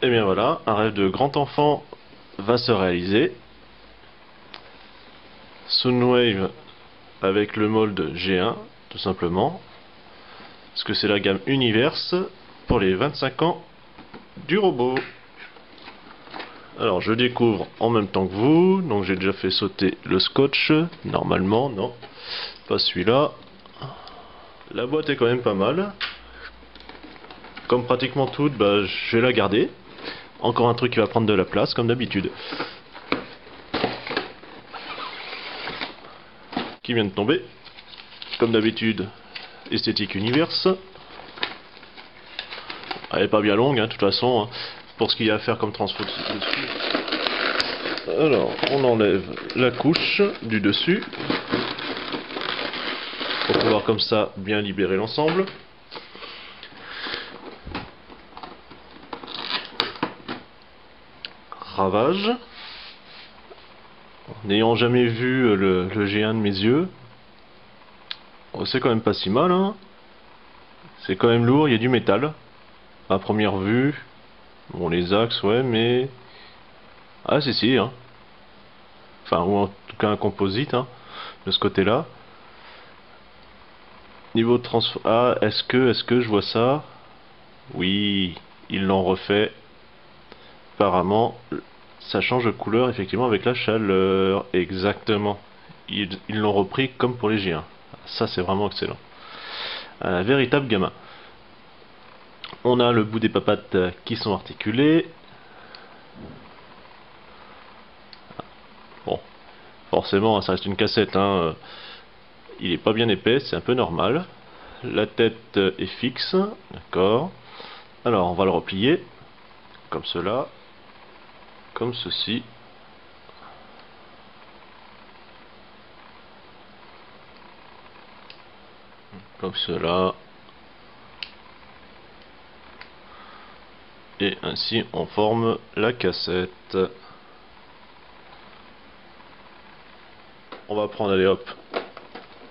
Et bien voilà, un rêve de grand enfant va se réaliser. Soundwave avec le mold G1, tout simplement. Parce que c'est la gamme Universe pour les 25 ans du robot. Alors je découvre en même temps que vous, donc j'ai déjà fait sauter le scotch, normalement, non, pas celui-là. La boîte est quand même pas mal. Comme pratiquement toute, je vais la garder. Encore un truc qui va prendre de la place, comme d'habitude. Qui vient de tomber. Comme d'habitude, esthétique Universe. Elle est pas bien longue, de toute façon, pour ce qu'il y a à faire comme transfo dessus. Alors, on enlève la couche du dessus. Pour pouvoir comme ça bien libérer l'ensemble. Ravage. N'ayant jamais vu le G1 de mes yeux, c'est quand même pas si mal, hein. C'est quand même lourd, il y a du métal. À première vue, bon, les axes, ouais, mais... Ah, si, hein. Enfin, ou en tout cas un composite, hein, de ce côté-là. Niveau de transfert... Ah, est-ce que je vois ça? Oui, ils l'ont refait. Apparemment, ça change de couleur, effectivement, avec la chaleur. Exactement. Ils l'ont repris comme pour les G1. Ça, c'est vraiment excellent. Un véritable gamin. On a le bout des papates qui sont articulées. Bon, forcément, ça reste une cassette, hein. Il est pas bien épais, c'est un peu normal. La tête est fixe, d'accord. Alors, on va le replier, comme cela, comme ceci. Comme cela. Et ainsi, on forme la cassette. On va prendre, allez hop,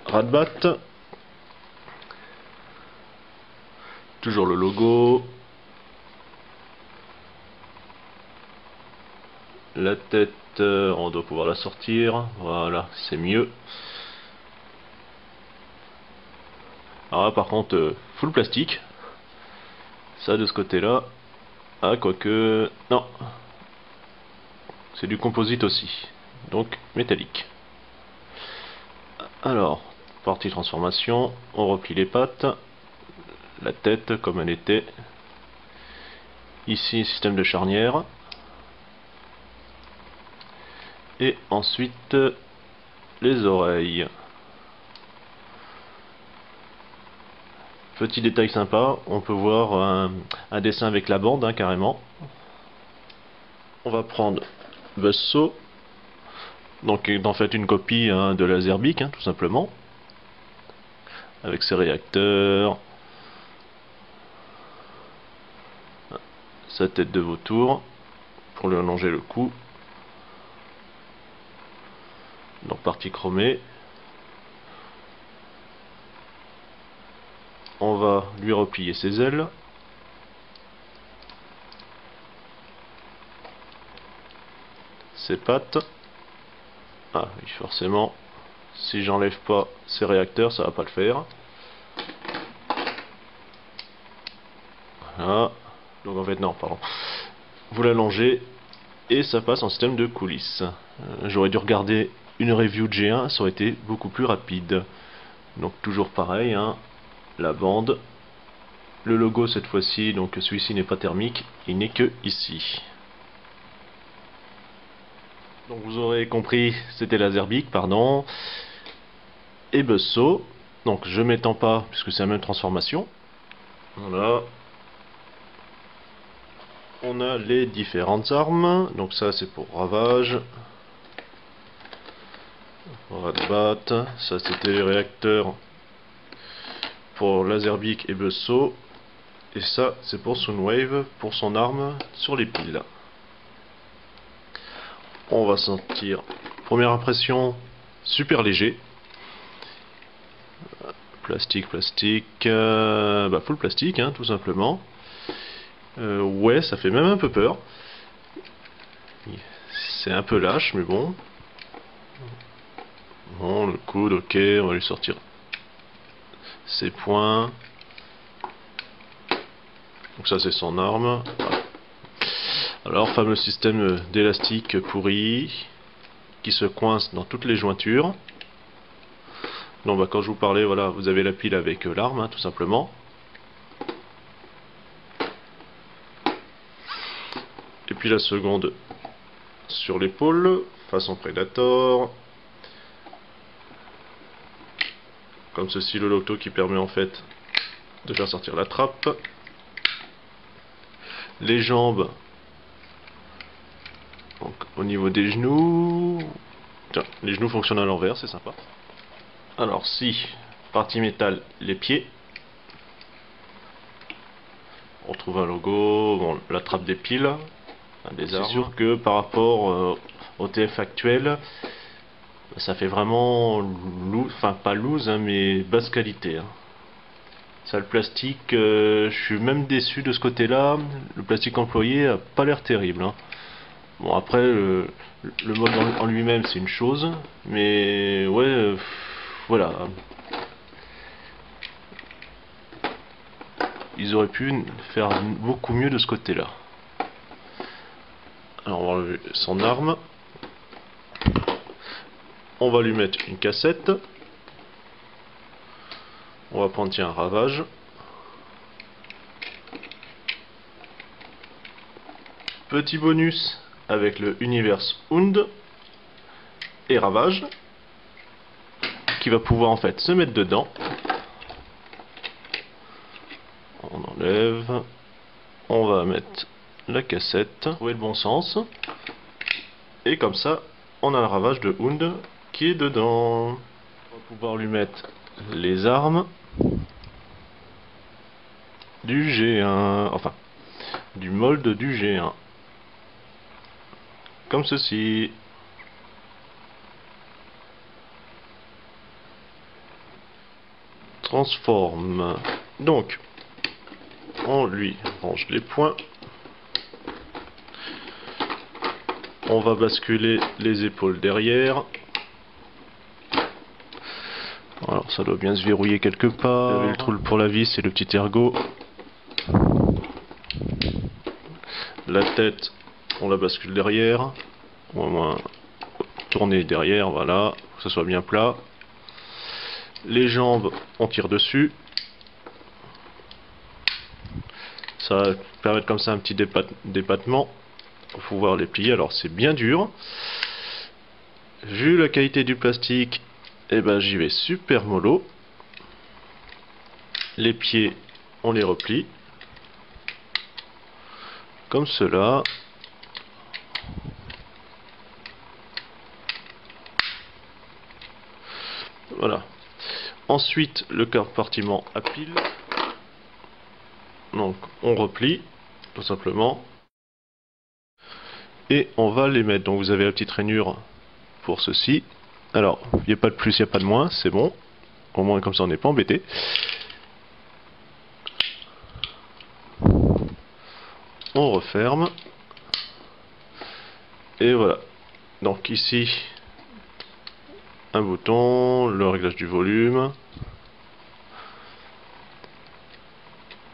ras-de-bat. Toujours le logo. La tête, on doit pouvoir la sortir. Voilà, c'est mieux. Alors là, par contre, full plastique. Ça, de ce côté-là. Ah, quoique... Non. C'est du composite aussi. Donc, métallique. Alors, partie transformation. On replie les pattes. La tête, comme elle était. Ici, système de charnière. Et ensuite, les oreilles. Petit détail sympa, on peut voir un dessin avec la bande, hein, carrément. On va prendre Buzzsaw, donc en fait une copie, hein, de Laserbeak, hein, tout simplement, avec ses réacteurs, sa tête de vautour, pour lui allonger le cou, donc partie chromée. On va lui replier ses ailes. Ses pattes. Ah oui, forcément, si j'enlève pas ces réacteurs, ça va pas le faire. Voilà. Donc en fait, non, pardon. Vous l'allongez et ça passe en système de coulisses. J'aurais dû regarder une review de G1, ça aurait été beaucoup plus rapide. Donc toujours pareil, hein, la bande. Le logo cette fois-ci, donc celui-ci n'est pas thermique, il n'est que ici. Donc vous aurez compris, c'était Laserbeak, pardon. Et Buzzsaw. Donc je m'étends pas, puisque c'est la même transformation. Voilà. On a les différentes armes. Donc ça c'est pour Ravage. Ras-de-bat. Ça c'était les réacteurs pour Laserbeak et Buzzsaw. Et ça c'est pour Soundwave, pour son arme sur les piles. On va sentir. Première impression, super léger. Plastique, full plastique, hein, tout simplement. Ouais, ça fait même un peu peur. C'est un peu lâche, mais bon. Bon, le coude, ok, on va lui sortir ses poings. Donc ça c'est son arme. Voilà. Alors, fameux système d'élastique pourri qui se coince dans toutes les jointures. Donc bah, quand je vous parlais, voilà, vous avez la pile avec l'arme, hein, tout simplement. Et puis la seconde sur l'épaule, façon Predator. Comme ceci, le loto qui permet en fait de faire sortir la trappe. Les jambes, donc, au niveau des genoux. Tiens, les genoux fonctionnent à l'envers, c'est sympa. Alors si, partie métal, les pieds. On trouve un logo, bon, la trappe des piles, des armes. C'est sûr que par rapport au TF actuel, ça fait vraiment loose, enfin pas loose, hein, mais basse qualité. Hein. Ça, le plastique, je suis même déçu de ce côté-là. Le plastique employé a pas l'air terrible. Hein. Bon, après, le mode en lui-même, c'est une chose, mais ouais, voilà. Ils auraient pu faire beaucoup mieux de ce côté-là. Alors, on va enlever son arme. On va lui mettre une cassette. On va prendre, tiens, un ravage. Petit bonus avec le Universe Hund et ravage qui va pouvoir en fait se mettre dedans. On enlève. On va mettre la cassette. Trouver le bon sens. Et comme ça, on a le ravage de Hund qui est dedans. On va pouvoir lui mettre les armes du G1, enfin du mold du G1, comme ceci. Transforme. Donc, on lui range les points. On va basculer les épaules derrière. Alors ça doit bien se verrouiller quelque part. Vous avez le trou pour la vis et le petit ergot. La tête, on la bascule derrière. Ou au moins tourner derrière, voilà, que ce soit bien plat. Les jambes, on tire dessus. Ça va permettre comme ça un petit débattement pour pouvoir les plier. Alors c'est bien dur. Vu la qualité du plastique, eh ben, j'y vais super mollo. Les pieds, on les replie. Comme cela. Voilà. Ensuite, le compartiment à pile. Donc, on replie, tout simplement. Et on va les mettre. Donc, vous avez la petite rainure pour ceci. Alors, il n'y a pas de plus, il n'y a pas de moins, c'est bon. Au moins, comme ça, on n'est pas embêté. On referme. Et voilà. Donc, ici, un bouton, le réglage du volume.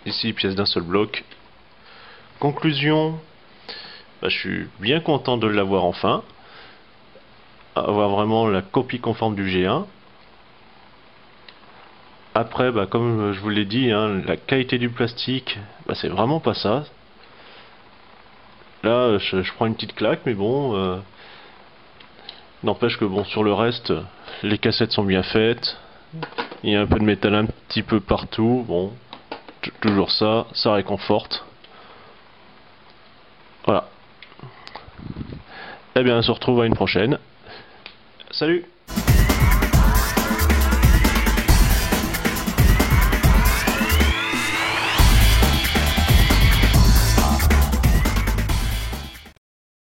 Ici, pièce d'un seul bloc. Conclusion, bah, je suis bien content de l'avoir enfin. Avoir vraiment la copie conforme du G1. Après, bah, comme je vous l'ai dit, hein, la qualité du plastique, bah, c'est vraiment pas ça. Là, je prends une petite claque, mais bon, n'empêche que bon, sur le reste, les cassettes sont bien faites. Il y a un peu de métal un petit peu partout. Bon, toujours ça, ça réconforte. Voilà. Eh bien, on se retrouve à une prochaine. Salut!